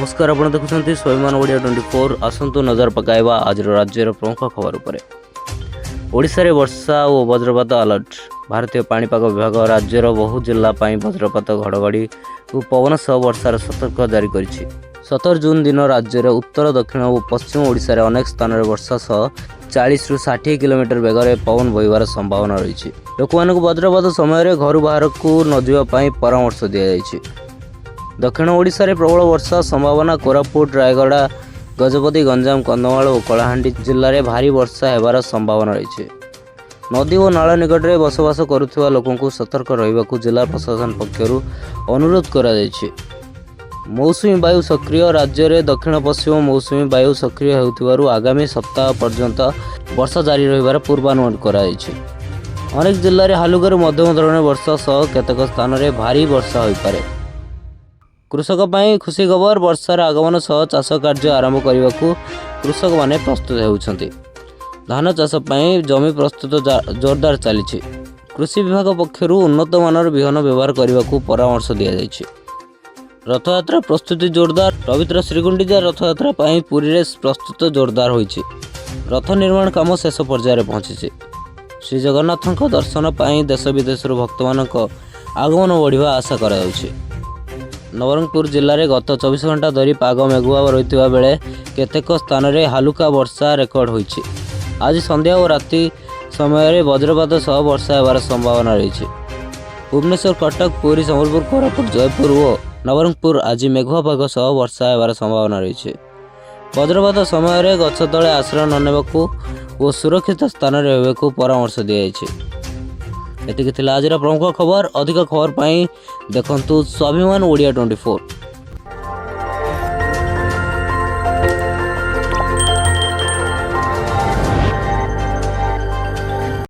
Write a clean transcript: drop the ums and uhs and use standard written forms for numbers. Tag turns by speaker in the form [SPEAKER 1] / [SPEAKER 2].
[SPEAKER 1] नमस्कार आपण देखुଛନ୍ତି स्वाभिमान ओडिया 24 आसंतु नजर पकाइबा आज राज्यर प्रमुख खबर उपर। ओडिशा रे वर्षा और वज्रपात अलर्ट। भारतीय पाणीपाग विभाग राज्यर बहु जिला वज्रपात घड़घड़ी और पवन सह वर्षार सतर्क जारी करिछि। 17 जून दिन राज्यर उत्तर दक्षिण और पश्चिम ओडिशा रे अनेक स्थान रे वर्षा सह 40 रु 60 किलोमीटर बेगर पवन बहिबार संभावना रही। लोक वज्रपात समय घर बाहर को न जावाई परामर्श दि जाइछि। दक्षिण ओडिशा रे प्रबल वर्षा संभावना। कोरापुट, रायगड़ा, गजपति, गंजाम, कंधमाल और कलाहांडी जिले में भारी वर्षा हेबार संभावना रही। नदी और नाल निकट में बसवास करुवा लोकों को सतर्क रहिबाकु जिला प्रशासन पक्षरु अनुरोध करा जायछि। मौसुमी वायु सक्रिय। राज्य में दक्षिण पश्चिम मौसुमी वायु सक्रिय होउथिबारु आगामी सप्ताह पर्यंत वर्षा जारी रहिबार पूर्वानुमान करा जायछि। अनेक जिले में हालुकारू मध्यम धरणर वर्षा सह केतेक स्थान में भारी वर्षा होई पारे। कृषक पाई खुशी खबर। वर्षार आगमन सह चाष कार्य आरंभ करने को कृषक माने प्रस्तुत होउछंती। धान चाष पाई जमी प्रस्तुत जोरदार चली। कृषि विभाग पक्षरु उन्नत मानर बिहन व्यवहार करने को परामर्श दि जाइछि। रथयात्रा प्रस्तुति जोरदार। पवित्र श्रीगुंडीचा रथयात्रा पाई पुरी रे प्रस्तुत जोरदार होइछि। रथ निर्माण काम शेष पर्यायर पहुंची। श्री जगन्नाथ दर्शन पाई देश विदेश भक्त मानक आगमन बढ़िया आशा करा जाउछि। नवरंगपुर जिले में गत 24 घंटा धरी पाग मेघुआ रही बेले केतेक स्थान में हालुका वर्षा रेकर्ड होइछि। आज संध्या और राति समय वज्रपात सह वर्षा होबार संभावना रही। भुवनेश्वर, कटक, पुरी, संबलपुर, कोरापुट, जयपुर और नवरंगपुर आज मेघुआ पाग सह वर्षा होबार संभावना रही। वज्रपात समय गछ तले आश्रय न नेबाकू और सुरक्षित स्थान रहबाकू परामर्श दि जाइछि। एतिक थिला आजिर प्रमुख खबर। अधिक खबर पाई देखंतु स्वाभिमान ओडिया 24।